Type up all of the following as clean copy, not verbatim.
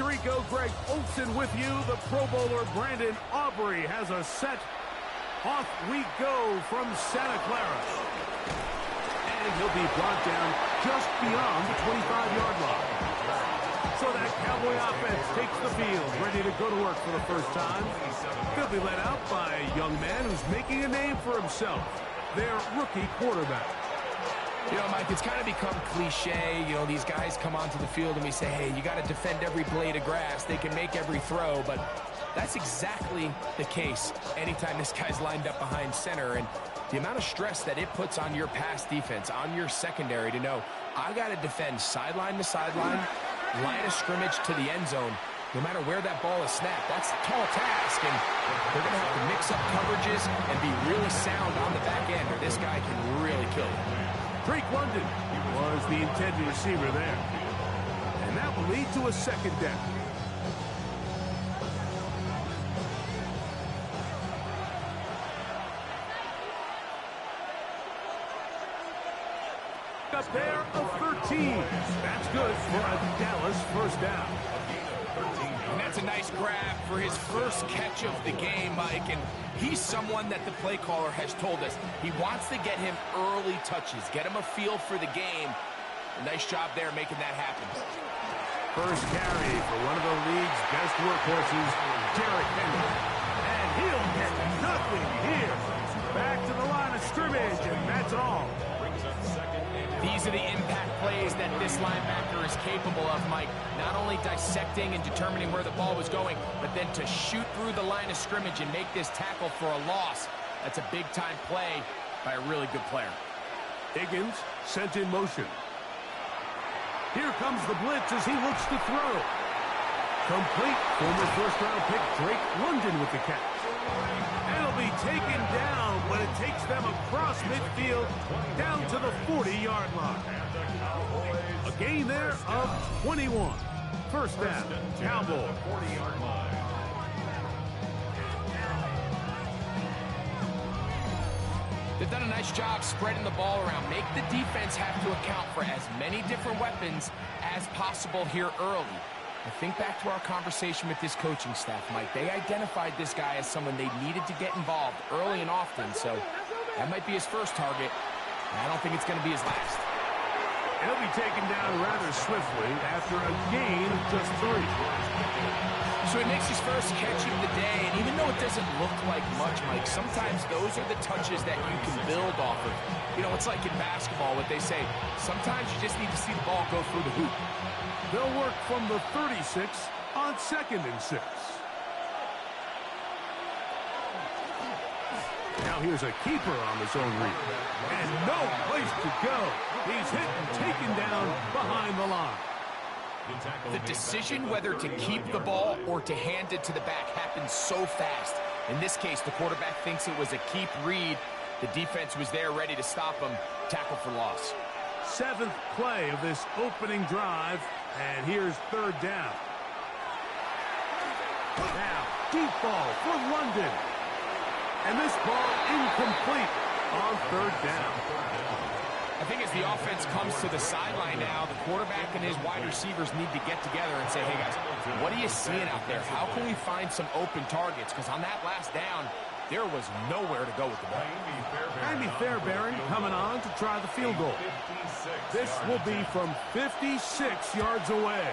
Rico, Greg Olson with you. The Pro Bowler Brandon Aubrey has a set. Off we go from Santa Clara. And he'll be brought down just beyond the 25-yard line. So that Cowboy offense takes the field, ready to go to work for the first time. They'll be led out by a young man who's making a name for himself, their rookie quarterback. You know, Mike, it's kind of become cliche. You know, these guys come onto the field and we say, hey, you got to defend every blade of grass. They can make every throw, but that's exactly the case anytime this guy's lined up behind center. And the amount of stress that it puts on your pass defense, on your secondary to know, I got to defend sideline to sideline, line of scrimmage to the end zone, no matter where that ball is snapped. That's a tall task, and they're going to have to mix up coverages and be really sound on the back end, or this guy can really kill you. Drake London was the intended receiver there. And that will lead to a second down. Up there of 13. That's good for a Dallas first down. And that's a nice grab for his first catch of the game, Mike. And he's someone that the play caller has told us he wants to get him early touches, get him a feel for the game. A nice job there making that happen. First carry for one of the league's best workhorses, Derrick Henry. And he'll get nothing here. Back to the line of scrimmage, and that's all. These are the impact plays that this linebacker is capable of, Mike. Not only dissecting and determining where the ball was going, but then to shoot through the line of scrimmage and make this tackle for a loss. That's a big-time play by a really good player. Higgins sent in motion. Here comes the blitz as he looks to throw. Complete. Former first-round pick Drake London with the catch. And it'll be taken down when it takes them across midfield down to the 40-yard line. A gain there of 21. First down, Cowboys. They've done a nice job spreading the ball around. Make the defense have to account for as many different weapons as possible here early. I think back to our conversation with this coaching staff, Mike. They identified this guy as someone they needed to get involved early and often, so that might be his first target. I don't think it's going to be his last. He'll be taken down rather swiftly after a gain of just 3. So he makes his first catch of the day, and even though it doesn't look like much, Mike, sometimes those are the touches that you can build off of. You know, it's like in basketball, what they say, sometimes you just need to see the ball go through the hoop. They'll work from the 36 on 2nd and 6. Now here's a keeper on the zone read. And no place to go. He's hit and taken down behind the line. The decision whether to keep the ball or to hand it to the back happens so fast. In this case, the quarterback thinks it was a keep read. The defense was there ready to stop him. Tackle for loss. 7th play of this opening drive, and here's 3rd down. Now, deep ball for London. And this ball incomplete on 3rd down. I think as the offense comes to the sideline now, the quarterback and his wide receivers need to get together and say, hey, guys, what are you seeing out there? How can we find some open targets? Because on that last down, there was nowhere to go with the ball. Jaime Fairbairn coming on to try the field goal. This will be from 56 yards away.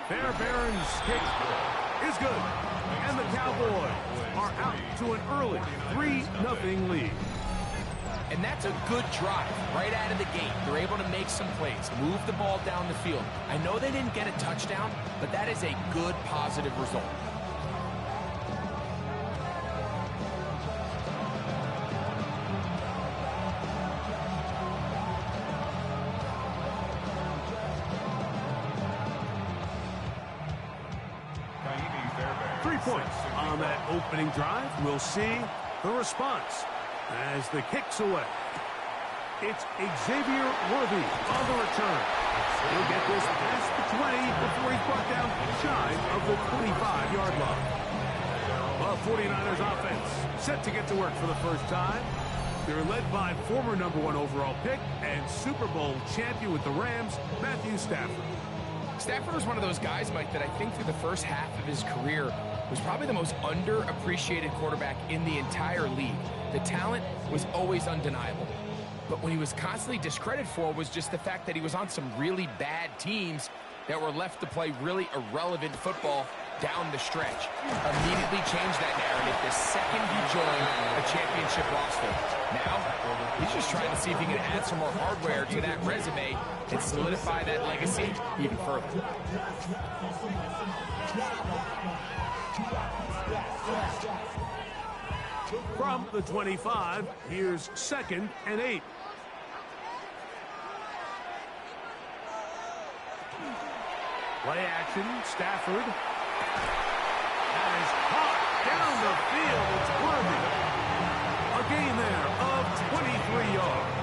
Fairbairn's kick is good. And the Cowboys are out to an early 3-0 lead. And that's a good drive right out of the gate. They're able to make some plays, move the ball down the field. I know they didn't get a touchdown, but that is a good, positive result. Points on that opening drive. We'll see the response as the kick's away. It's Xavier Worthy on the return. He'll get this past the 20 before he's brought down shy of the 25-yard line. Well, 49ers offense set to get to work for the first time. They're led by former #1 overall pick and Super Bowl champion with the Rams, Matthew Stafford. Stafford was one of those guys, Mike, that I think through the first half of his career was probably the most underappreciated quarterback in the entire league. The talent was always undeniable. But when he was constantly discredited for was just the fact that he was on some really bad teams that were left to play really irrelevant football down the stretch. Immediately changed that narrative the second he joined a championship roster. Now, he's just trying to see if he can add some more hardware to that resume and solidify that legacy even further. From the 25, here's 2nd and 8. Play action, Stafford. That is hot down the field. It's worthy. A gain there of 23 yards.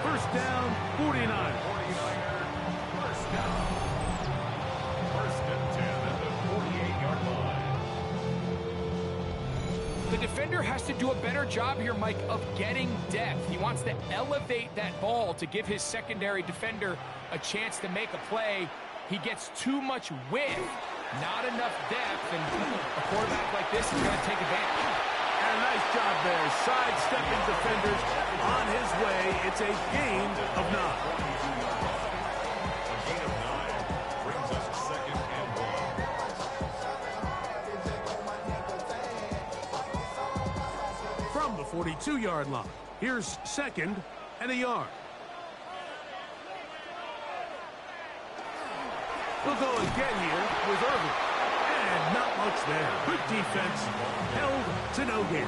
First down, 49. First down. First and 10 at the 48-yard line. The defender has to do a better job here, Mike, of getting depth. He wants to elevate that ball to give his secondary defender a chance to make a play. He gets too much width, not enough depth, and a quarterback like this is going to take advantage. And a nice job there, sidestepping defenders on his way. It's a gain of 9. A gain of 9 brings us 2nd and 1. From the 42-yard line, here's 2nd and a yard. We'll go again here with Irvin. And not much there. Good defense. Held to no gain.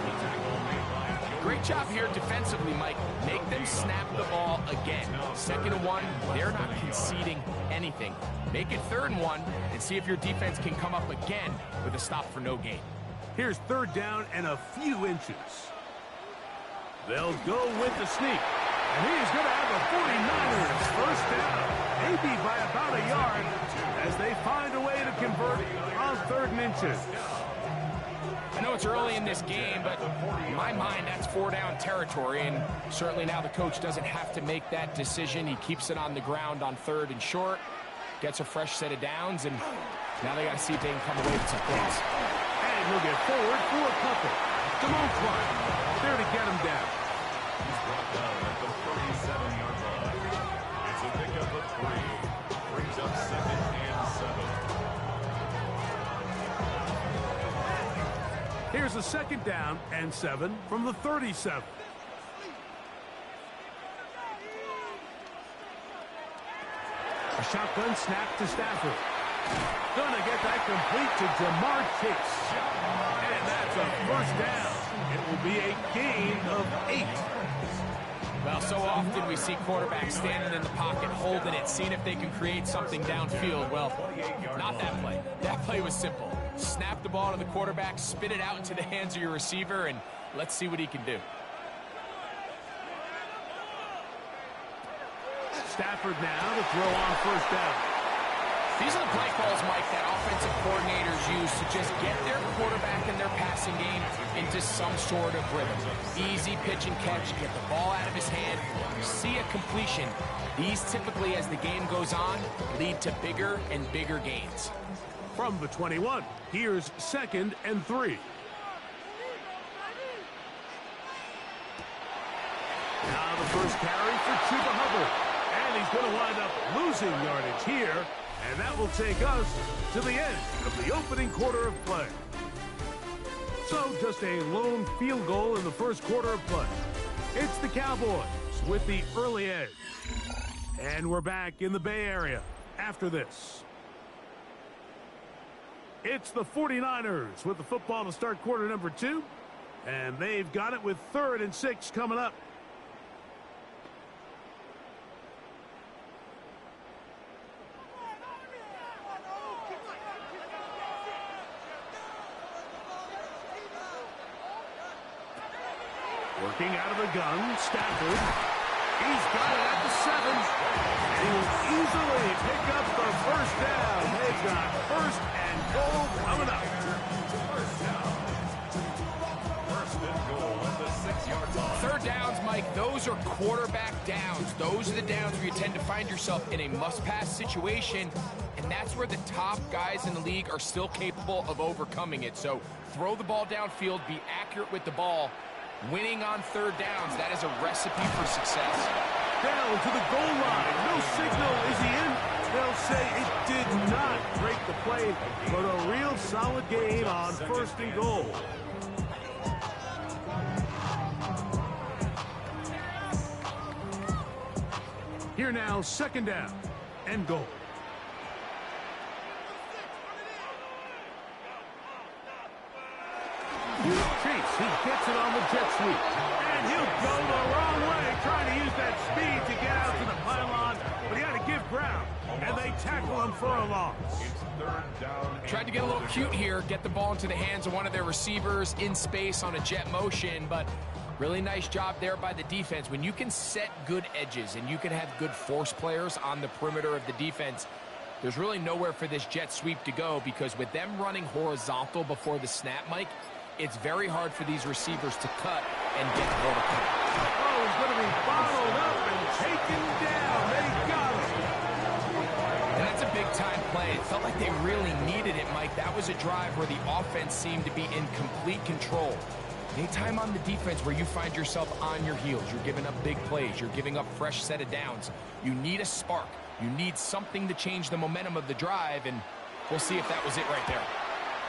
Great job here defensively, Mike. Make them snap the ball again. 2nd and 1, they're not conceding anything. Make it 3rd and 1 and see if your defense can come up again with a stop for no gain. Here's 3rd down and a few inches. They'll go with the sneak. And he's going to have a 49ers first down. Maybe by about a yard as they find a way to convert on 3rd and inches. I know it's early in this game, but in my mind, that's 4-down territory, and certainly now the coach doesn't have to make that decision. He keeps it on the ground on 3rd and short, gets a fresh set of downs, and now they got to see if they can come away with some points. And he'll get forward for a couple. Damone Clark there to get him down. He's brought down at the 37-yard line. It's a pickup of 3. Brings up 2nd and 7. Here's a 2nd down and 7 from the 37. A shotgun snap to Stafford. Gonna get that complete to Jamar Chase. And that's a first down. It will be a gain of 8. Well, so often we see quarterbacks standing in the pocket, holding it, seeing if they can create something downfield. Well, not that play. That play was simple. Snap the ball to the quarterback, spit it out into the hands of your receiver, and let's see what he can do. Stafford now to throw on first down. These are the play calls, Mike, that offensive coordinators use to just get their quarterback and their passing game into some sort of rhythm. Easy pitch and catch, get the ball out of his hand, see a completion. These typically, as the game goes on, lead to bigger and bigger gains. From the 21, here's 2nd and 3. Now the first carry for Chuba Hubbard. And he's going to wind up losing yardage here. And that will take us to the end of the opening quarter of play. So just a lone field goal in the first quarter of play. It's the Cowboys with the early edge. And we're back in the Bay Area after this. It's the 49ers with the football to start quarter number 2. And they've got it with 3rd and 6 coming up. Working out of the gun, Stafford. He's got it at the 7. He will easily pick up the first down. They've got 1st and goal coming up. First down. 1st and goal at the 6-yard line. 3rd downs, Mike, those are quarterback downs. Those are the downs where you tend to find yourself in a must-pass situation, and and that's where the top guys in the league are still capable of overcoming it. So throw the ball downfield, be accurate with the ball. Winning on third downs, that is a recipe for success. Down to the goal line. No signal. Is he in? They'll say it did not break the play, but a real solid game on first and goal. Here now, second down and goal. Chase, he gets it on the jet sweep. And he'll go the wrong way, trying to use that speed to get out to the pylon, but he had to give ground, and they tackle him for a loss. It's third down. Tried to get a little cute here, get the ball into the hands of one of their receivers in space on a jet motion, but really nice job there by the defense. When you can set good edges and you can have good force players on the perimeter of the defense, there's really nowhere for this jet sweep to go, because with them running horizontal before the snap, Mike, it's very hard for these receivers to cut and get vertical. Oh, he's going to be bottled up and taken down. They got him. And that's a big-time play. It felt like they really needed it, Mike. That was a drive where the offense seemed to be in complete control. Anytime on the defense where you find yourself on your heels, you're giving up big plays, you're giving up fresh set of downs, you need a spark. You need something to change the momentum of the drive, and we'll see if that was it right there.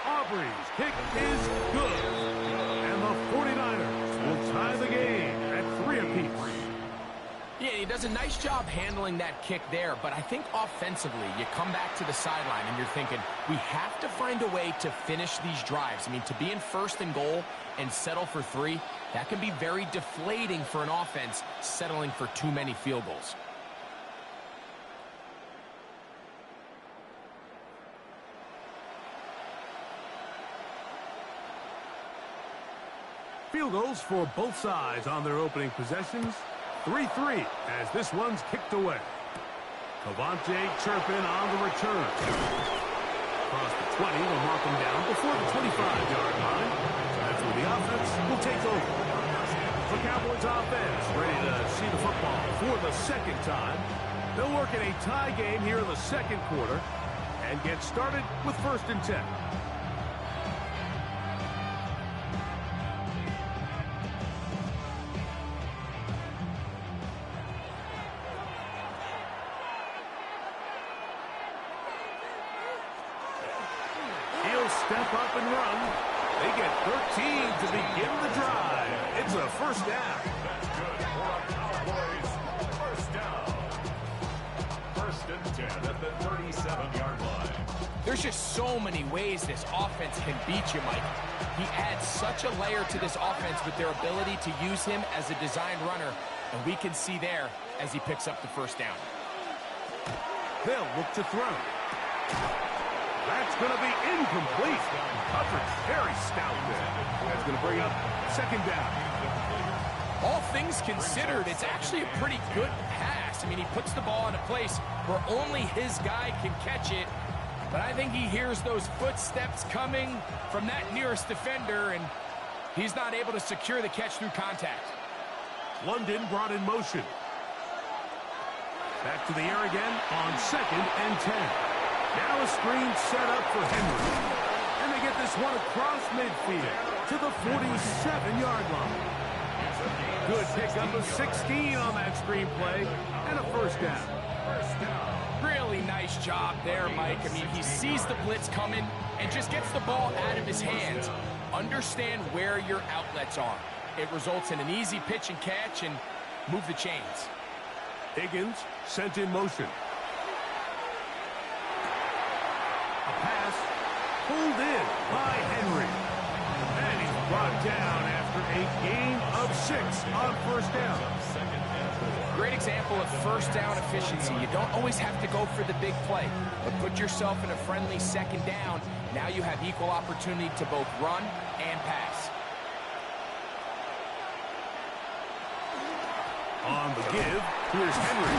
Aubrey's kick is good. And the 49ers will tie the game at 3 apiece. Yeah, he does a nice job handling that kick there, but I think offensively, you come back to the sideline and you're thinking, we have to find a way to finish these drives. I mean, to be in first and goal and settle for 3, that can be very deflating for an offense settling for too many field goals. Field goals for both sides on their opening possessions. 3-3 as this one's kicked away. Cavante Turpin on the return. Across the 20, they'll mark him down before the 25-yard line. That's where the offense will take over. The Cowboys offense ready to see the football for the second time. They'll work in a tie game here in the second quarter and get started with 1st and 10. Step up and run. They get 13 to begin the drive. It's a first down. That's good for a Cowboys first down. 1st and 10 at the 37-yard line. There's just so many ways this offense can beat you, Mike. He adds such a layer to this offense with their ability to use him as a design runner, and we can see there as he picks up the first down. They'll look to throw. That's going to be incomplete. Coverage very stout there. That's going to bring up second down. All things considered, it's actually a pretty good pass. I mean, he puts the ball in a place where only his guy can catch it. But I think he hears those footsteps coming from that nearest defender, and he's not able to secure the catch through contact. London brought in motion. Back to the air again on 2nd and 10. Now a screen set up for Henry. And they get this one across midfield to the 47-yard line. Good pickup of 16 on that screen play and a first down. Really nice job there, Mike. I mean, he sees the blitz coming and just gets the ball out of his hands. Understand where your outlets are. It results in an easy pitch and catch and move the chains. Higgins sent in motion. A pass pulled in by Henry. And he's brought down after a gain of 6 on first down. Great example of first down efficiency. You don't always have to go for the big play, but put yourself in a friendly second down. Now you have equal opportunity to both run and pass. On the give, here's Henry.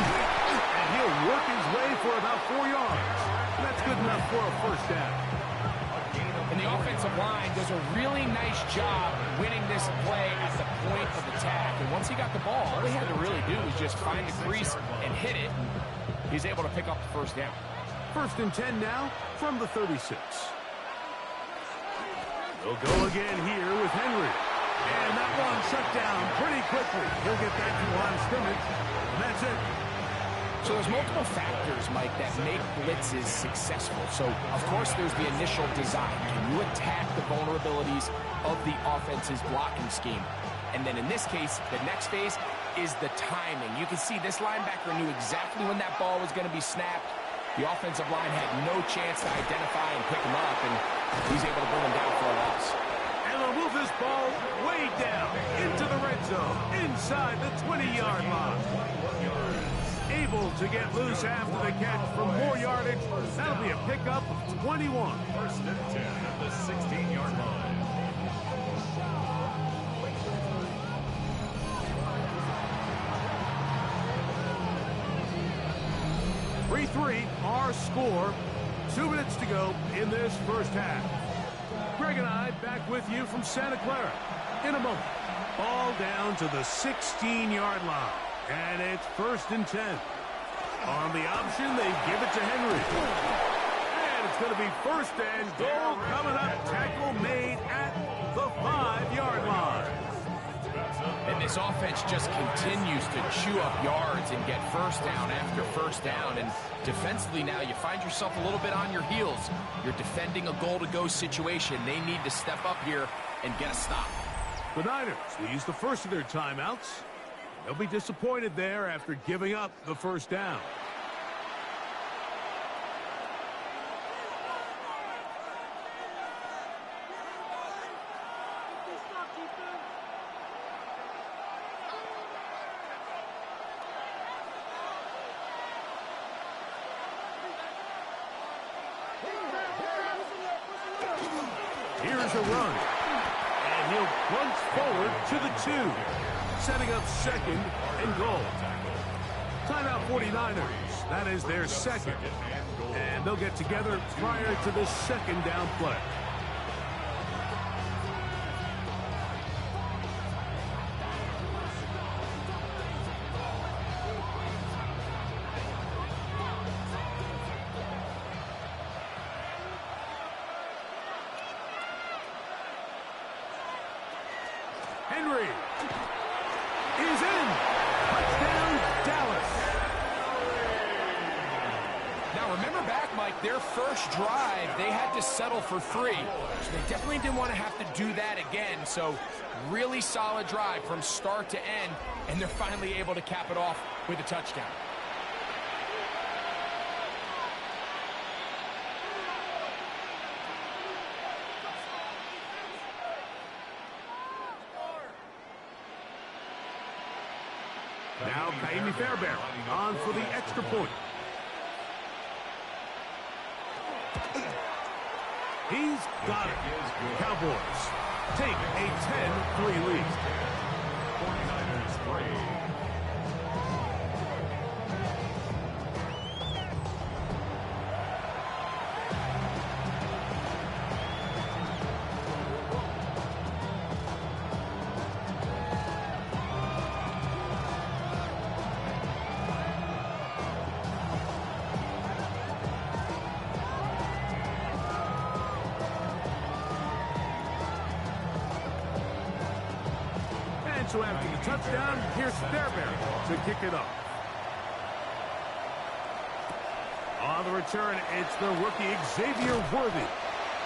And he'll work his way for about 4 yards. That's good enough for a first down. And the offensive line does a really nice job winning this play at the point of attack. And once he got the ball, all he had to really do was just find the crease and hit it. He's able to pick up the first down. First and 10 now from the 36. They'll go again here with Henry. And that one shut down pretty quickly. He'll get back to the line of scrimmage, and that's it. So there's multiple factors, Mike, that make blitzes successful. So, of course, there's the initial design. Can you attack the vulnerabilities of the offense's blocking scheme? And then in this case, the next phase is the timing. You can see this linebacker knew exactly when that ball was going to be snapped. The offensive line had no chance to identify and pick him up, and he's able to bring him down for a loss. And they'll move this ball way down into the red zone, inside the 20-yard line. Able to get loose after the catch for more yardage. That'll be a pickup of 21. First and 10 at the 16-yard line. Our score. 2 minutes to go in this first half. Greg and I back with you from Santa Clara in a moment. Ball down to the 16-yard line. And it's first and 10. On the option, they give it to Henry. And it's going to be first and goal coming up. Tackle made at the 5-yard line. And this offense just continues to chew up yards and get first down after first down. And defensively now, you find yourself a little bit on your heels. You're defending a goal-to-go situation. They need to step up here and get a stop. The Niners will use the first of their timeouts. They'll be disappointed there after giving up the first down. Here's a run. And he'll plunge forward to the 2. Setting up second and goal. Timeout 49ers. That is their second. And they'll get together prior to the second down play. Henry is in. Touchdown, Dallas. Now, remember back, Mike, their first drive, they had to settle for 3. So they definitely didn't want to have to do that again. So really solid drive from start to end, and they're finally able to cap it off with a touchdown. Now Kaimi Fairbairn on for the extra point. He's got it. Cowboys take a 10-3 lead. 49ers 3. So after the touchdown, here's Fairbairn to kick it off. On the return, it's the rookie Xavier Worthy.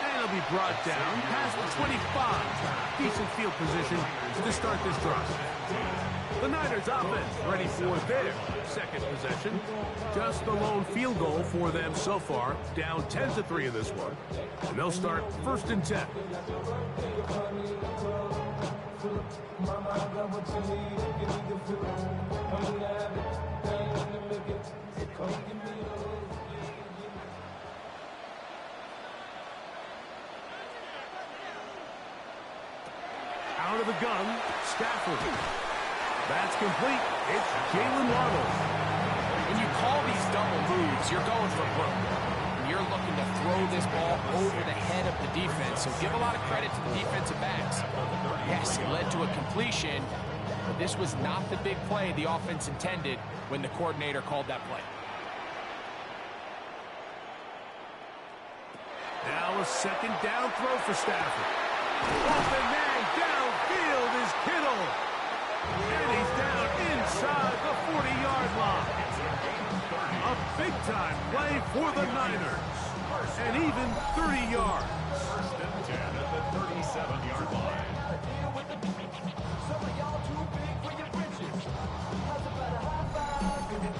And he'll be brought down past the 25. Decent field position to start this drive. The Niners offense ready for their second possession. Just the lone field goal for them so far. Down 10-3 in this one. And they'll start first and 10. Out of the gun, Stafford. That's complete. It's Jalen Waddle. When you call these double moves, you're going for broke. You're looking to throw this ball over the head of the defense. So give a lot of credit to the defensive backs. Yes, it led to a completion, but this was not the big play the offense intended when the coordinator called that play. Now a second down throw for Stafford. Open man downfield is Kittle. And he's down inside the 40-yard line. A big-time play for the Niners. And even 30 yards. First and 10 at the 37-yard line.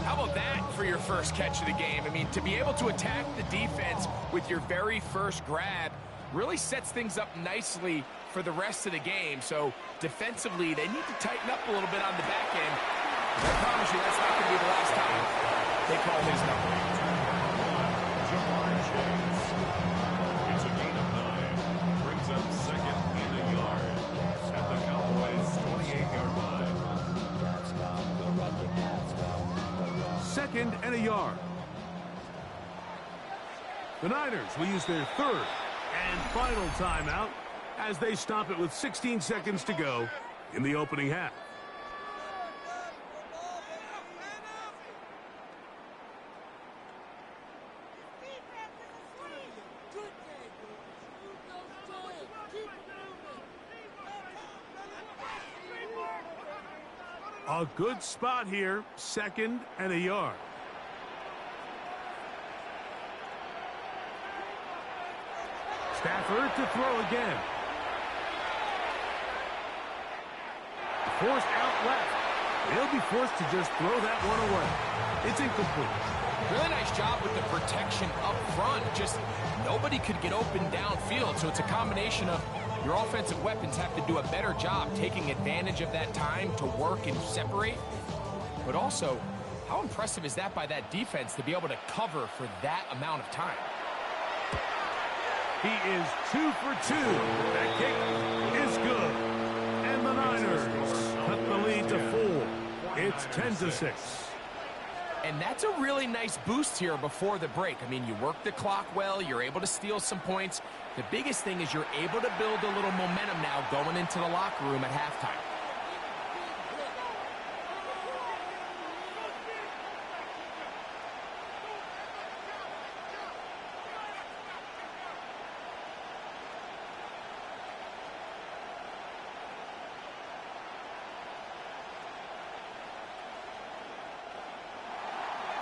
How about that for your first catch of the game? I mean, to be able to attack the defense with your very first grab really sets things up nicely for the rest of the game. So defensively, they need to tighten up a little bit on the back end. I promise you, that's not going to be the last time they call his number. It's a gain of 9. Brings up second and a yard at the Cowboys' 28-yard line. Second and a yard. The Niners will use their third and final timeout as they stop it with 16 seconds to go in the opening half. A good spot here, second and a yard. Stafford to throw again. Forced out left. He'll be forced to just throw that one away. It's incomplete. Really nice job with the protection up front. Just nobody could get open downfield, so it's a combination of your offensive weapons have to do a better job taking advantage of that time to work and separate. But also, how impressive is that by that defense to be able to cover for that amount of time? He is 2 for 2. That kick is good. And the Niners cut the lead to 4. It's 10-6. And that's a really nice boost here before the break. I mean, you work the clock well. You're able to steal some points. The biggest thing is you're able to build a little momentum now going into the locker room at halftime.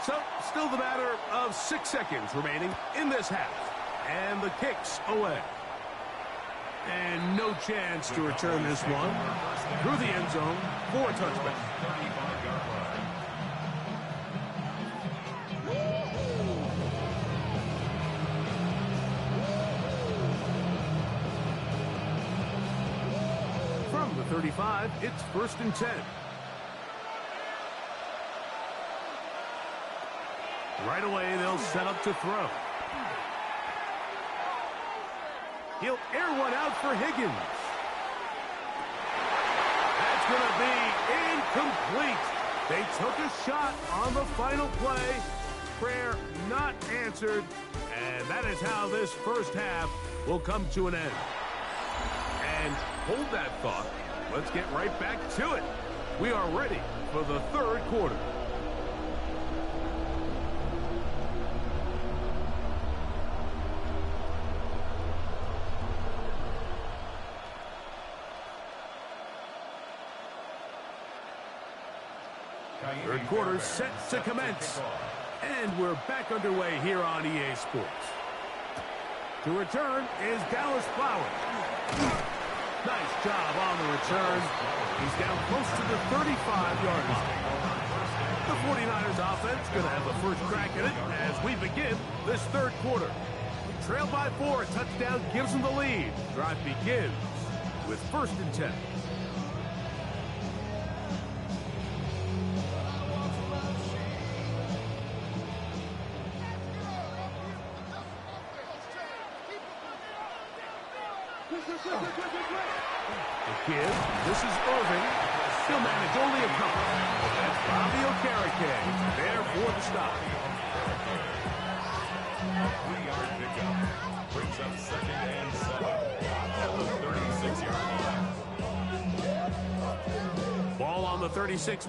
So, still the matter of 6 seconds remaining in this half. And the kick's away. And no chance to return this one through the end zone for a touchback. From the 35, it's 1st and 10. Right away, they'll set up to throw. He'll air one out for Higgins. That's going to be incomplete. They took a shot on the final play. Prayer not answered. And that is how this first half will come to an end. And hold that thought. Let's get right back to it. We are ready for the third quarter. Third quarter set to commence. And we're back underway here on EA Sports. To return is Dallas Flowers. Nice job on the return. He's down close to the 35-yard line. The 49ers offense going to have the first crack at it as we begin this third quarter. Trailed by 4, a touchdown gives them the lead. Drive begins with 1st and 10. The kid, this is Irving. He'll manage only a couple. That's Bobby Okereke there for the stop. 3-yard pickup. Brings up 2nd and 7 at the 36-yard line. Ball on the 36.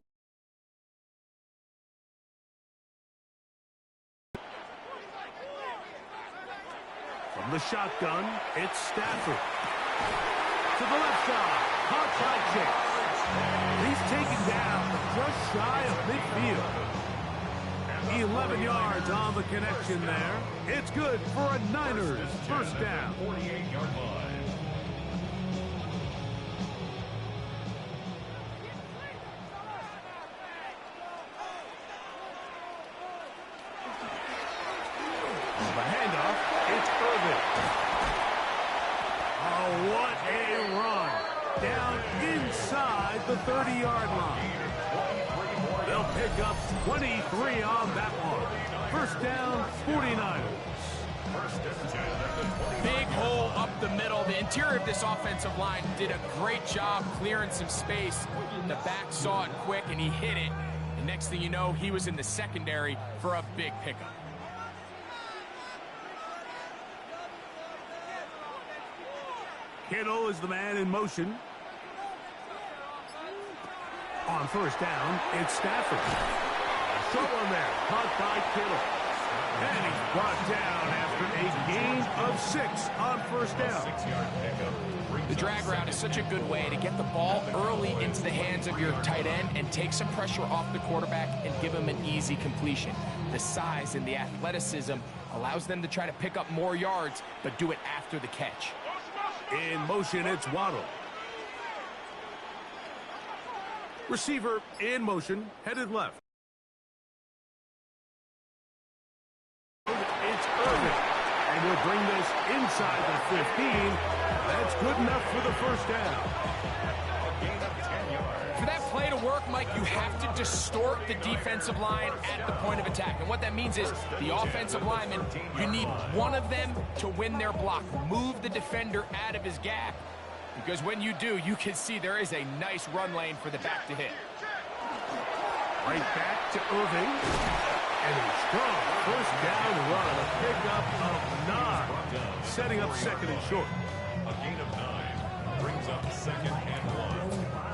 From the shotgun, it's Stafford. To the left side, caught by Chase. He's taken down just shy of midfield. 11 yards on the connection there. It's good for a Niners first down. 48-yard line. The handoff, it's Irvin. Oh, what a run. Down inside the 30-yard line. They'll pick up 23 on that one. First down, 49ers. Big hole up the middle. The interior of this offensive line did a great job clearing some space. The back saw it quick, and he hit it. And next thing you know, he was in the secondary for a big pickup. Kittle is the man in motion. On first down, it's Stafford. Short one there, caught by Kittle. And he's brought down after a gain of 6 on first down. The drag route is such a good way to get the ball early into the hands of your tight end and take some pressure off the quarterback and give him an easy completion. The size and the athleticism allows them to try to pick up more yards, but do it after the catch. In motion, it's Waddle. Receiver in motion, headed left. It's Irvin, and he'll bring this inside the 15. That's good enough for the first down. For that play to work, Mike, you have to distort the defensive line at the point of attack. And what that means is the offensive lineman, you need one of them to win their block. Move the defender out of his gap. Because when you do, you can see there is a nice run lane for the back to hit. Right back to Irving. And a strong first down run. A pickup of 9. Setting up second and short. A gain of 9 brings up second and 1.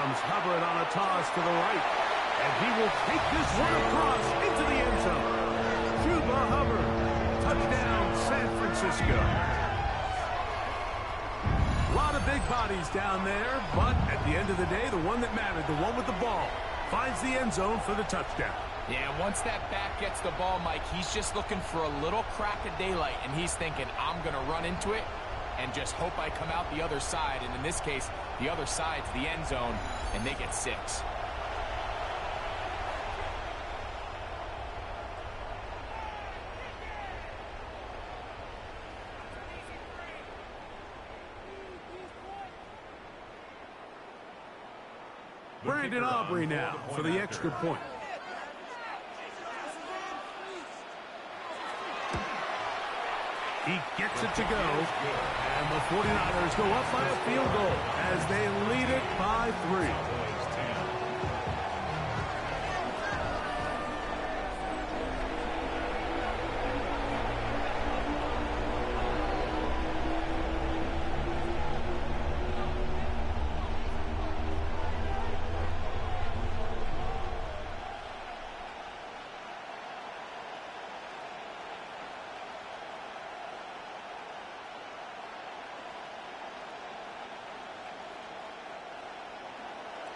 Hubbard on a toss to the right. And he will take this one across into the end zone. Chuba Hubbard. Touchdown, San Francisco. A lot of big bodies down there, but at the end of the day, the one that mattered, the one with the ball, finds the end zone for the touchdown. Yeah, once that back gets the ball, Mike, he's just looking for a little crack of daylight, and he's thinking, I'm going to run into it and just hope I come out the other side. And in this case, the other side's the end zone, and they get 6. Brandon Aubrey now for the extra point. He gets it to go, and the 49ers go up by a field goal as they lead it by 3.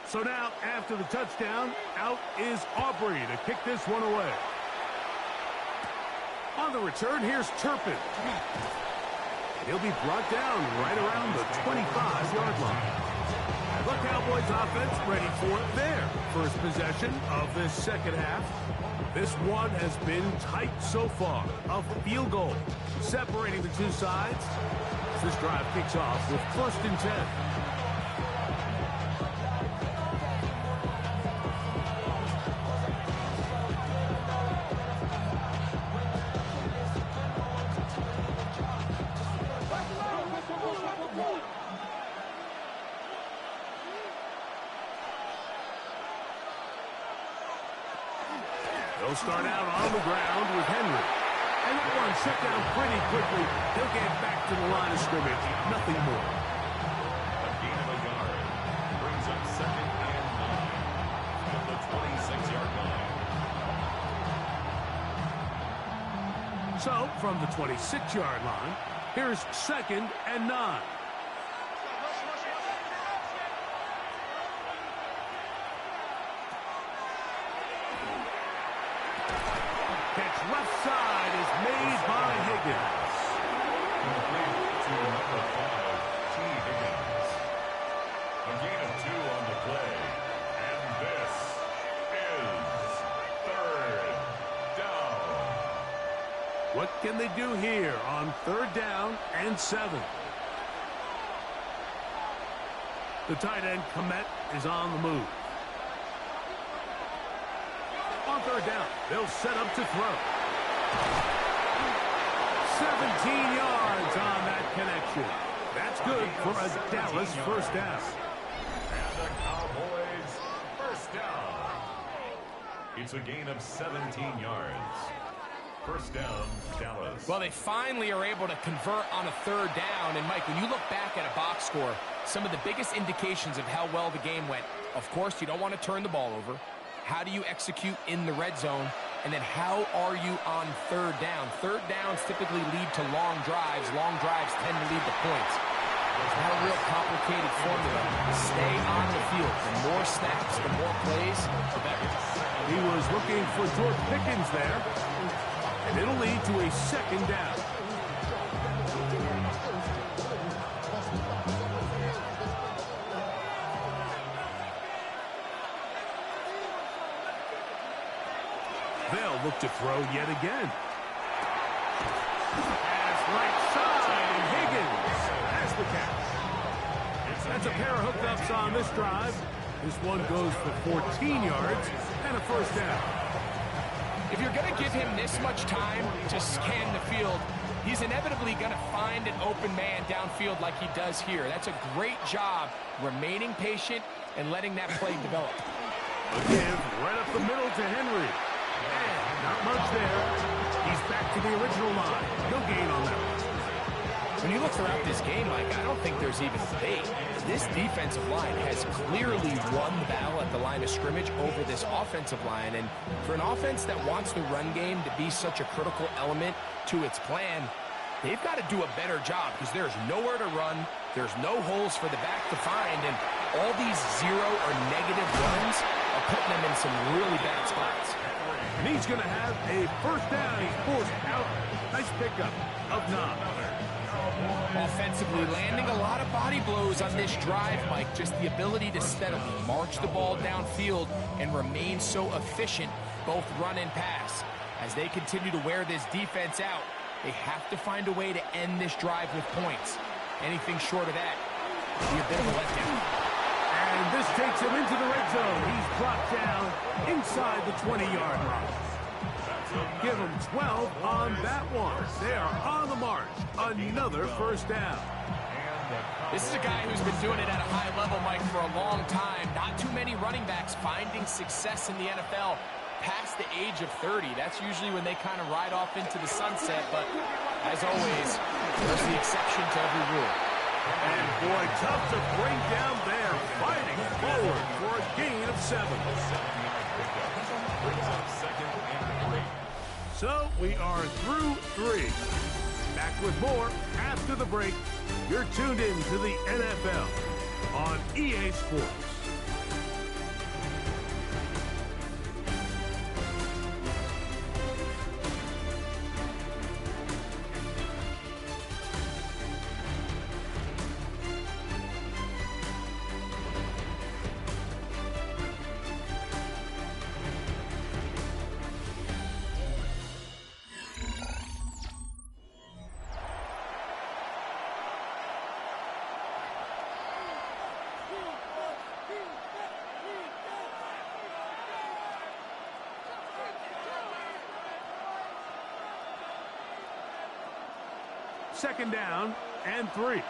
So now, after the touchdown, out is Aubrey to kick this one away. On the return, here's Turpin. He'll be brought down right around the 25-yard line. The Cowboys offense ready for their first possession of this second half. This one has been tight so far. A field goal separating the two sides. This drive kicks off with 1st and 10. They'll start out on the ground with Henry. And that one shut down pretty quickly. He'll get back to the line of scrimmage. Nothing more. A gain of a yard. Brings up second and 9 at the 26-yard line. So, from the 26-yard line, here's second and 9. Catch left side is made by Higgins. Complete to number 5, T. Higgins. A gain of 2 on the play. And this is third down. What can they do here on third down and 7? The tight end, Komet, is on the move. On third down, they'll set up to throw. 17 yards on that connection. That's good for a Dallas first down. And the Cowboys first down. It's a gain of 17 yards. First down, Dallas. Well, they finally are able to convert on a third down. And, Mike, when you look back at a box score, some of the biggest indications of how well the game went, of course, you don't want to turn the ball over. How do you execute in the red zone? And then how are you on third down? Third downs typically lead to long drives. Long drives tend to lead to points. It's not a real complicated formula. Stay on the field. The more snaps, the more plays, the better. He was looking for George Pickens there. And it'll lead to a second down. They'll look to throw yet again. Pass right side, and Higgins has the catch. That's a pair of hookups on this drive. This one goes for 14 yards and a first down. If you're going to give him this much time to scan the field, he's inevitably going to find an open man downfield like he does here. That's a great job remaining patient and letting that play develop. Again, right up the middle to Henry. And not much there. He's back to the original line. No gain on that one. When you look throughout this game, Mike, I don't think there's even a debate. This defensive line has clearly won the battle at the line of scrimmage over this offensive line. And for an offense that wants the run game to be such a critical element to its plan, they've got to do a better job because there's nowhere to run. There's no holes for the back to find. And all these zero or negative runs are putting them in some really bad spots. And he's going to have a first down. He's forced out. Nice pickup of 9. Offensively landing a lot of body blows on this drive, Mike. Just the ability to steadily march the ball downfield and remain so efficient, both run and pass. As they continue to wear this defense out, they have to find a way to end this drive with points. Anything short of that would be a bit of a letdown. And this takes him into the red zone. He's brought down inside the 20-yard line. Give him 12 on that one. They are on the march. Another first down. This is a guy who's been doing it at a high level, Mike, for a long time. Not too many running backs finding success in the NFL past the age of 30. That's usually when they kind of ride off into the sunset. But as always, there's the exception to every rule. And boy, tough to bring down there. Fighting forward for a gain of 7. So we are through 3. Back with more after the break. You're tuned in to the NFL on EA Sports. Second down and 3.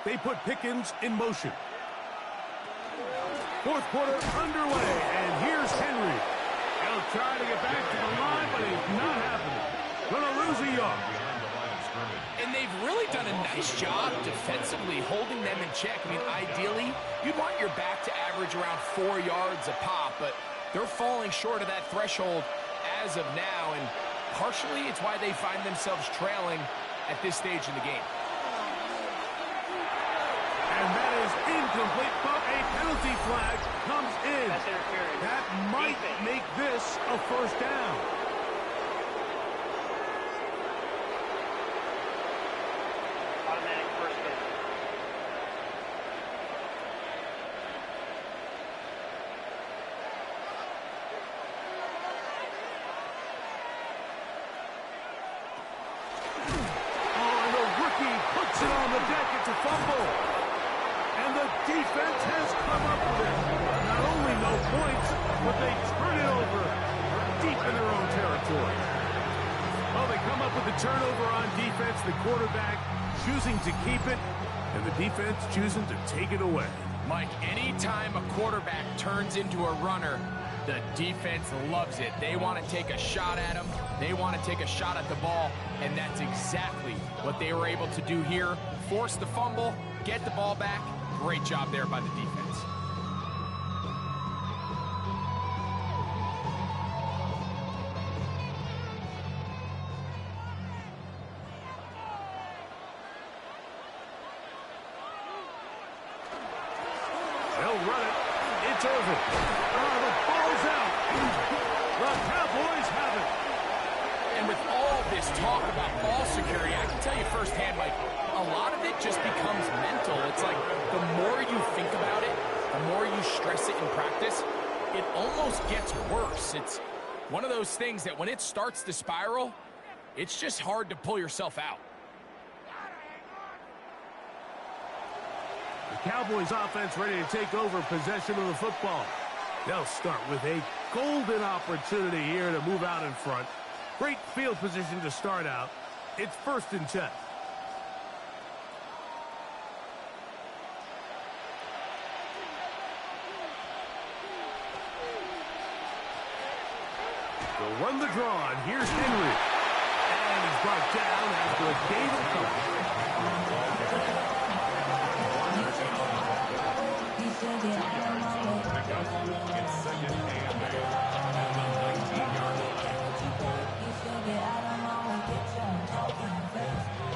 They put Pickens in motion. Fourth quarter underway, and here Here's Henry. He'll try to get back to the line, but it's not happening. Gonna lose a yard. And they've really done a nice job defensively holding them in check. I mean, ideally, you'd want your back to average around 4 yards a pop, but they're falling short of that threshold as of now, and partially it's why they find themselves trailing at this stage in the game. And that is incomplete, but a penalty flag comes in. That might make this a first down. Automatic first down. Oh, and the rookie puts it on the deck. It's a fumble. And the defense has come up with it. Not only no points, but they turn it over deep in their own territory. Well, they come up with the turnover on defense. The quarterback choosing to keep it, and the defense choosing to take it away. Mike, anytime a quarterback turns into a runner, the defense loves it. They want to take a shot at him. They want to take a shot at the ball, and that's exactly what they were able to do here. Force the fumble, get the ball back. Great job there by the defense. They'll run it. It's over. Oh, the ball's out. The Cowboys have it. And with all this talk about ball security, I can tell you firsthand, Mike, a lot of it just becomes mental. It's like the more you think about it, the more you stress it in practice, it almost gets worse. It's one of those things that when it starts to spiral, it's just hard to pull yourself out. The Cowboys offense ready to take over possession of the football. They'll start with a golden opportunity here to move out in front. Great field position to start out. It's 1st and 10. They'll run the draw, and here's Henry. And he's brought down after a gain of coverage.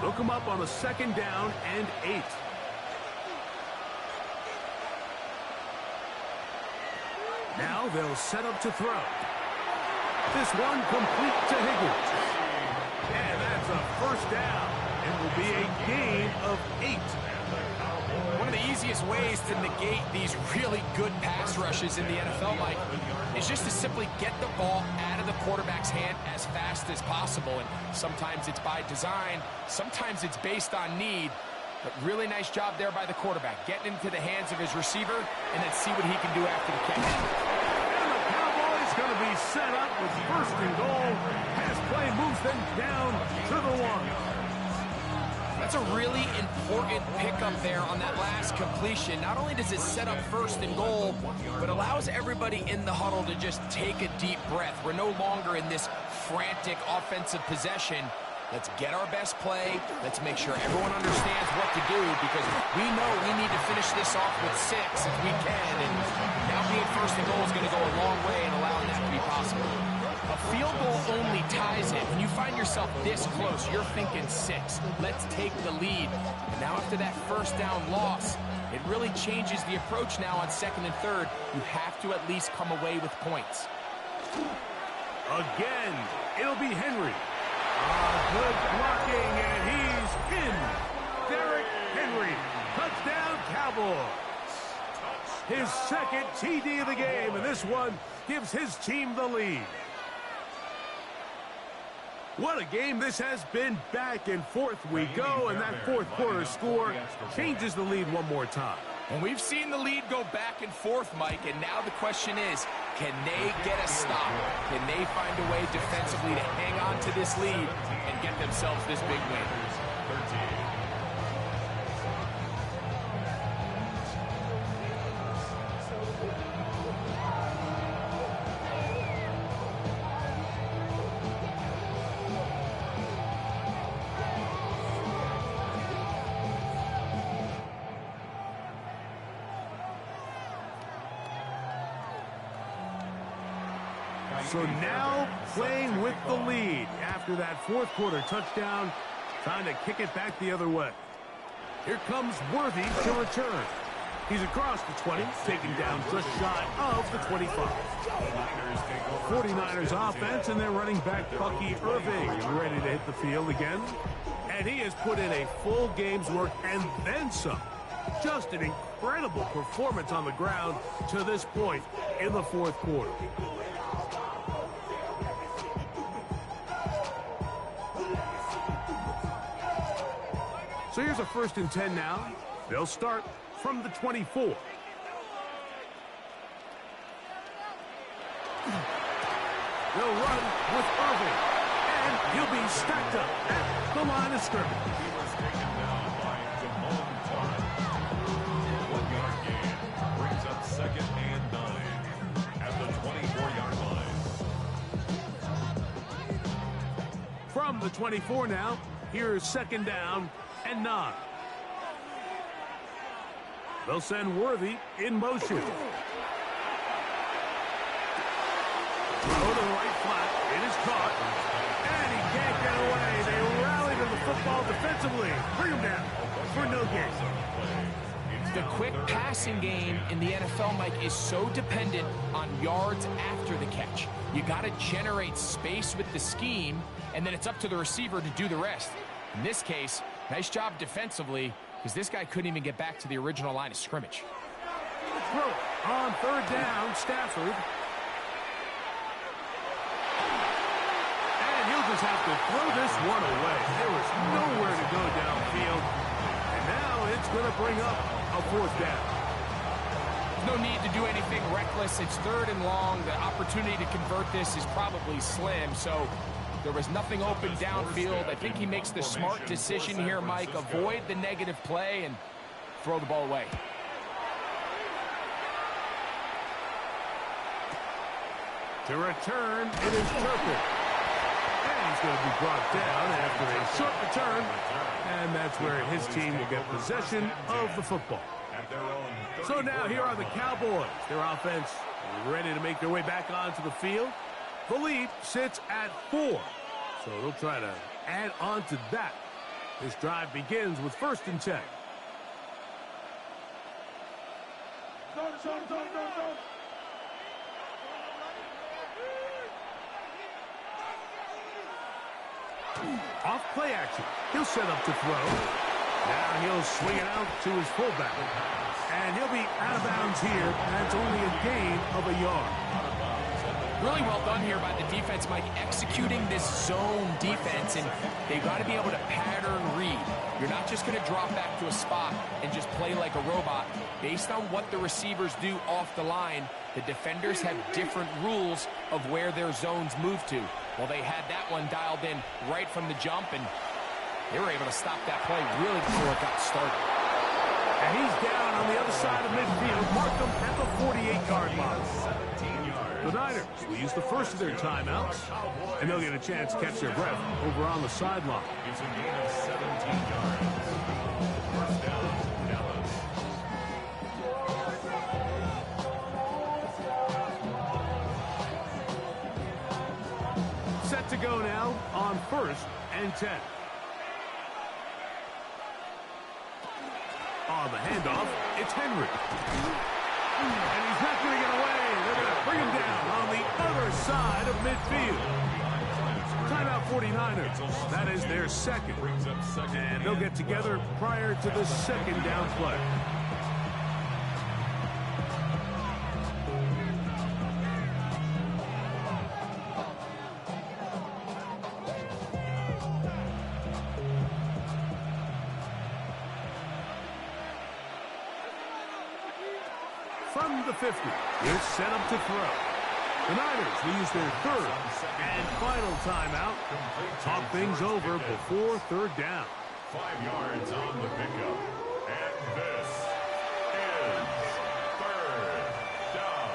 Look him up on a 2nd down and 8. Now they'll set up to throw. This one complete to Higgins. And that's a 1st down. It will be a gain of 8. One of the easiest ways to negate these really good pass rushes in the NFL, Mike, is just to simply get the ball out of the quarterback's hand as fast as possible. And sometimes it's by design, sometimes it's based on need. But really nice job there by the quarterback, getting into the hands of his receiver and then see what he can do after the catch. And the Cowboys going to be set up with 1st and goal. Pass play moves them down to the 1. That's a really important pickup there on that last completion. Not only does it set up 1st and goal, but allows everybody in the huddle to just take a deep breath. We're no longer in this frantic offensive possession. Let's get our best play. Let's make sure everyone understands what to do, because we know we need to finish this off with 6 if we can. And now being 1st and goal is going to go a long way in allowing that to be possible. A field goal only ties it. When you find yourself this close, you're thinking 6. Let's take the lead. And now after that 1st down loss, it really changes the approach now on 2nd and 3rd. You have to at least come away with points. Again, it'll be Henry. Good blocking, and he's in. Derrick Henry, touchdown Cowboys. His 2nd TD of the game, and this one gives his team the lead. What a game this has been. Back and forth we go, and that 4th quarter score changes the lead one more time. And we've seen the lead go back and forth, Mike, and now the question is, can they get a stop? Can they find a way defensively to hang on to this lead and get themselves this big win? So now playing with the lead after that fourth quarter touchdown, trying to kick it back the other way. Here comes Worthy to return. He's across the 20, taken down just shy of the 25. 49ers offense, and they're running back Bucky Irving ready to hit the field again. And he has put in a full game's work and then some. Just an incredible performance on the ground to this point in the fourth quarter. So here's a 1st and 10 now. They'll start from the 24. They'll run with Irving, and he'll be stacked up at the line of scrimmage. He was taken down by Jamon Torrance. 1-yard gain brings up 2nd and 9 at the 24-yard line. From the 24 now, here's 2nd down and 9. They'll send Worthy in motion. Throw to the right flat. It is caught. And he can't get away. They rally to the football defensively. Bring him down for no gain. The quick passing game in the NFL, Mike, is so dependent on yards after the catch. You got to generate space with the scheme, and then it's up to the receiver to do the rest. In this case, nice job defensively, because this guy couldn't even get back to the original line of scrimmage. Throw on 3rd down, Stafford. And he'll just have to throw this one away. There was nowhere to go downfield. And now it's going to bring up a 4th down. No need to do anything reckless. It's 3rd and long. The opportunity to convert this is probably slim, so there was nothing open downfield. I think he makes the smart decision here, Mike. Avoid the negative play and throw the ball away. To return, it is Turpin. And he's going to be brought down after a short return. And that's where his team will get possession of the football. So now here are the Cowboys. Their offense ready to make their way back onto the field. The lead sits at 4. So they'll try to add on to that. This drive begins with 1st and 10. Off play action. He'll set up to throw. Now he'll swing it out to his fullback. And he'll be out of bounds here. That's only a gain of a yard. Really well done here by the defense, Mike, executing this zone defense, and they've got to be able to pattern read. You're not just going to drop back to a spot and just play like a robot. Based on what the receivers do off the line, the defenders have different rules of where their zones move to. Well, they had that one dialed in right from the jump, and they were able to stop that play really before it got started. And he's down on the other side of midfield. Mark him at the 48-yard line. The Niners will use the first of their timeouts, and they'll get a chance to catch their breath over on the sideline. It's a gain of 17 yards. 1st down, Dallas. Set to go now on 1st and 10. On the handoff, it's Henry. And he's not going to get away. They're going to bring him down on the other side of midfield. Timeout 49ers. That is their 2nd. And they'll get together prior to the 2nd down play. From the 50, it's set up to throw. The Niners will use their 3rd and final timeout. Talk things over before 3rd down. 5 yards on the pickup. And this is 3rd down.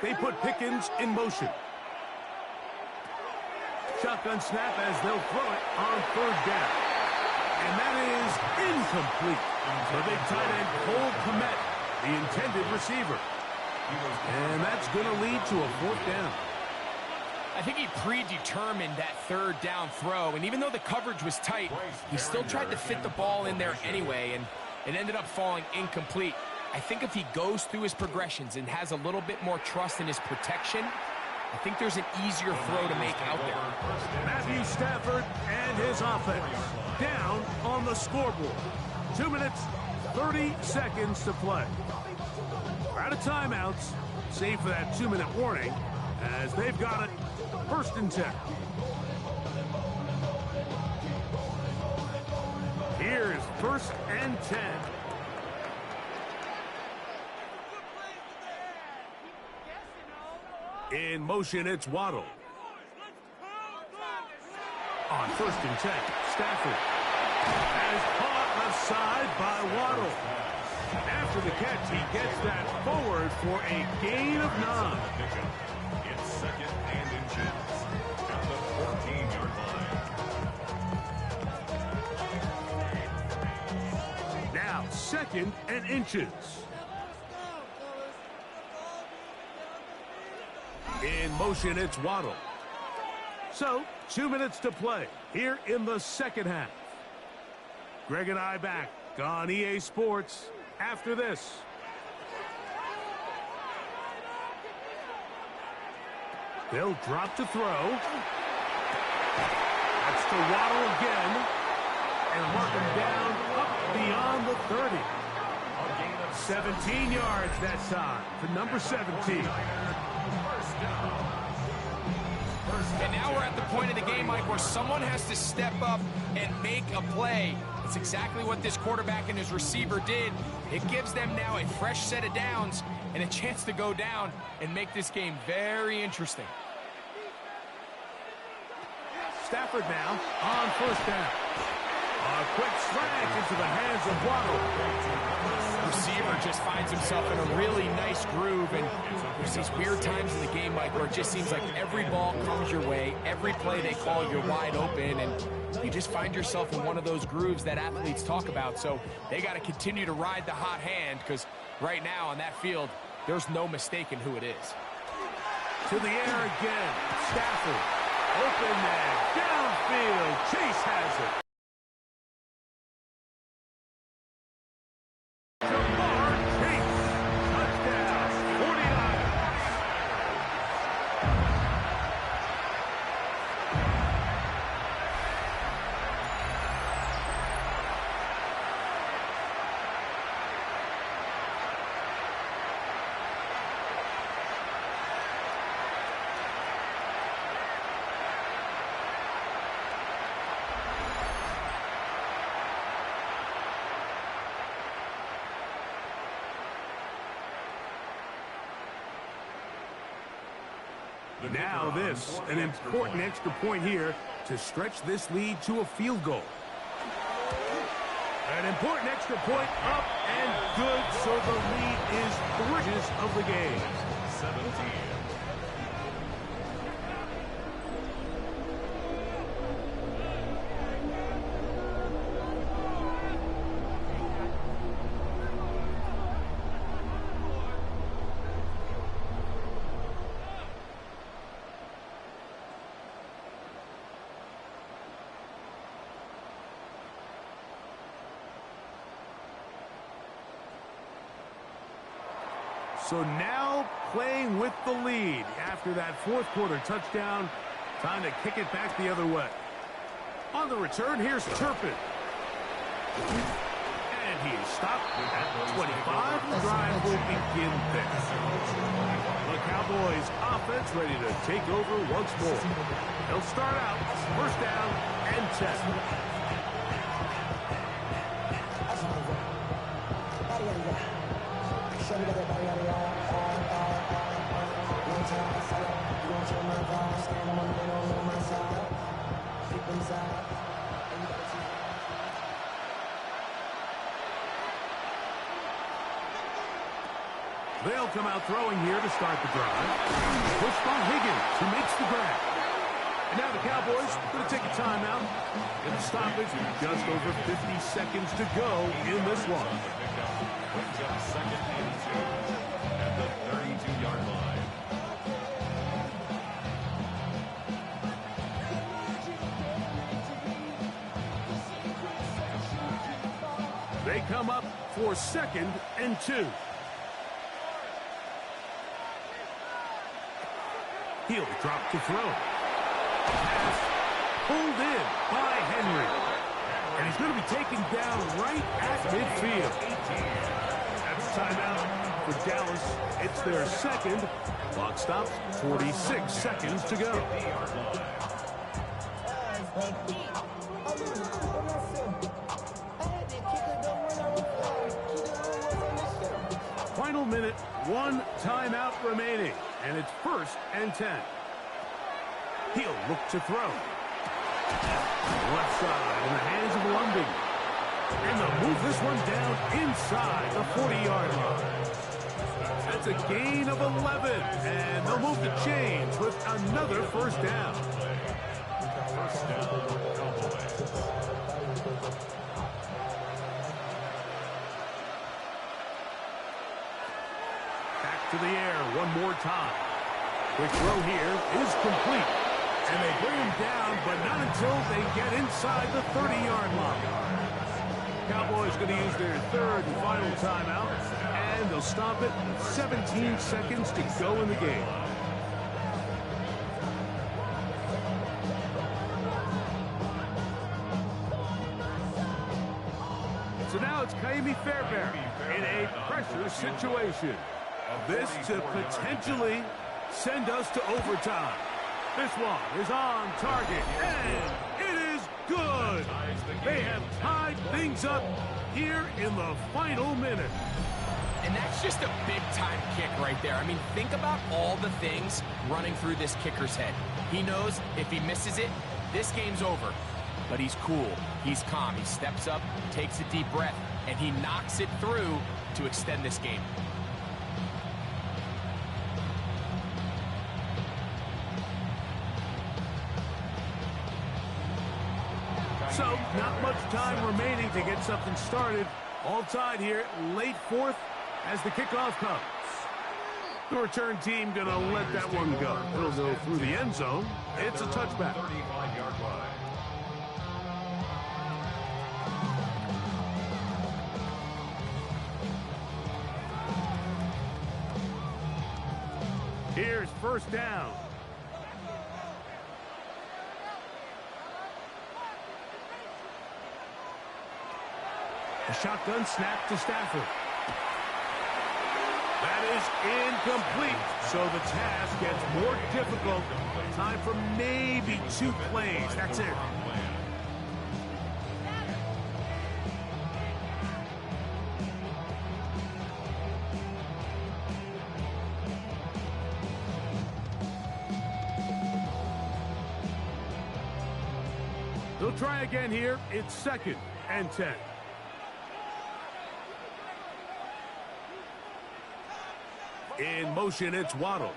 They put Pickens in motion. Shotgun snap as they'll throw it on third down. And that is incomplete. The big tight end, Cole Kmet, the intended receiver. And that's going to lead to a fourth down. I think he predetermined that third down throw, and even though the coverage was tight, he still tried to fit the ball in there anyway, and it ended up falling incomplete. I think if he goes through his progressions and has a little bit more trust in his protection, I think there's an easier throw to make out there. Matthew Stafford and his offense down on the scoreboard. 2 minutes, 30 seconds to play. We're out of timeouts, save for that 2-minute warning, as they've got it 1st and 10. Here's 1st and 10. In motion, it's Waddle. On 1st and 10, Stafford has caught aside by Waddle. After the catch, he gets that forward for a gain of 9. It's 2nd and inches at the 14-yard line. Now 2nd and inches. In motion, it's Waddle. So, 2 minutes to play here in the second half. Greg and I back on EA Sports after this. They'll drop to throw. That's to Waddle again. And mark him down up beyond the 30. 17 yards that time for number 17. And now we're at the point of the game, Mike, where someone has to step up and make a play. It's exactly what this quarterback and his receiver did. It gives them now a fresh set of downs and a chance to go down and make this game very interesting. Stafford now on 1st down. A quick slant into the hands of Waddle. Receiver just finds himself in a really nice groove, and there's these weird times in the game, Mike, where it just seems like every ball comes your way, every play they call, you're wide open, and you just find yourself in one of those grooves that athletes talk about. So they got to continue to ride the hot hand, because right now on that field, there's no mistaking who it is. To the air again. Stafford. Open man. Downfield. Chase has it. Now this, an important extra point here to stretch this lead to a field goal. An important extra point up and good, so the lead is 3 of the game. 17. So now playing with the lead after that 4th quarter touchdown. Time to kick it back the other way. On the return, here's Turpin. And he is stopped at 25. The drive will begin there. The Cowboys offense ready to take over once more. They'll start out 1st down and 10. They'll come out throwing here to start the drive. Pushed by Higgins, who makes the grab. And now the Cowboys going to take a timeout. And the stoppage, just over 50 seconds to go in this one. Brings up second and 2 at the 32-yard line. They come up for second and 2. He'll drop to throw. Pass pulled in by Henry. And he's going to be taken down right at midfield. That's timeout for Dallas. It's their second. Clock stops, 46 seconds to go. Final minute, 1 timeout remaining, and it's 1st and 10. He'll look to throw. Left side in the hands of London. And they'll move this one down inside the 40-yard line. That's a gain of 11, and they'll move the chains with another first down. First down, Cowboys. Back to the air one more time. Quick throw here is complete. And they bring him down, but not until they get inside the 30-yard line. Cowboys going to use their third and final timeout, and they'll stop it with 17 seconds to go in the game. So now it's Kaimi Fairbairn in a pressure situation. This to potentially send us to overtime. This one is on target, and it is good. They have tied things up here in the final minute. And that's just a big-time kick right there. I mean, think about all the things running through this kicker's head. He knows if he misses it, this game's over. But he's cool. He's calm. He steps up, takes a deep breath, and he knocks it through to extend this game. So, not much time remaining to get something started. All tied here, late 4th as the kickoff comes. The return team going to let that one go. It'll go through the end zone. It's a touchback. 35-yard line. Here's first down. A shotgun snap to Stafford. That is incomplete. So the task gets more difficult. Time for maybe 2 plays. That's it. They'll try again here. It's 2nd and 10. In motion, it's Waddle.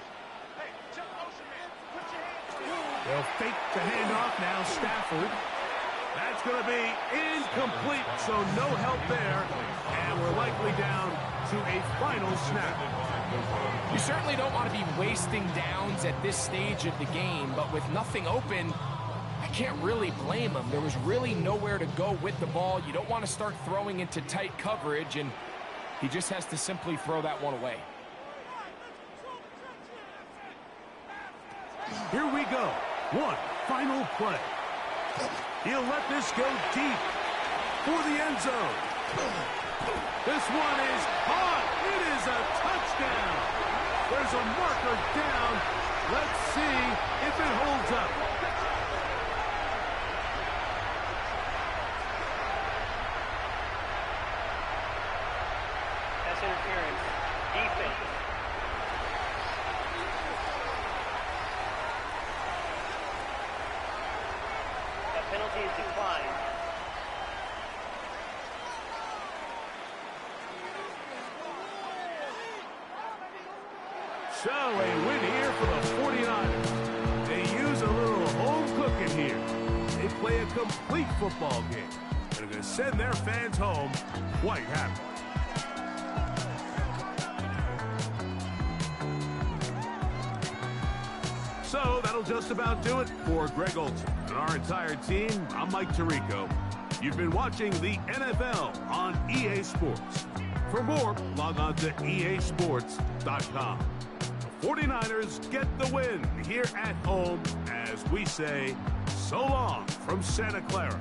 They'll fake the handoff now, Stafford. That's going to be incomplete, so no help there. And we're likely down to a final snap. You certainly don't want to be wasting downs at this stage of the game, but with nothing open, I can't really blame him. There was really nowhere to go with the ball. You don't want to start throwing into tight coverage, and he just has to simply throw that one away. Here we go. One final play. He'll let this go deep for the end zone. This one is caught. It is a touchdown. There's a marker down. Let's see if it holds up. That's interference. Defense. That penalty is declined. So a win here for the 49ers. They use a little home it here. They play a complete football game and are going to send their fans home quite happy. So that'll just about do it for Greg Olson and our entire team. I'm Mike Tirico. You've been watching the NFL on EA Sports. For more, log on to easports.com. The 49ers get the win here at home as we say so long from Santa Clara.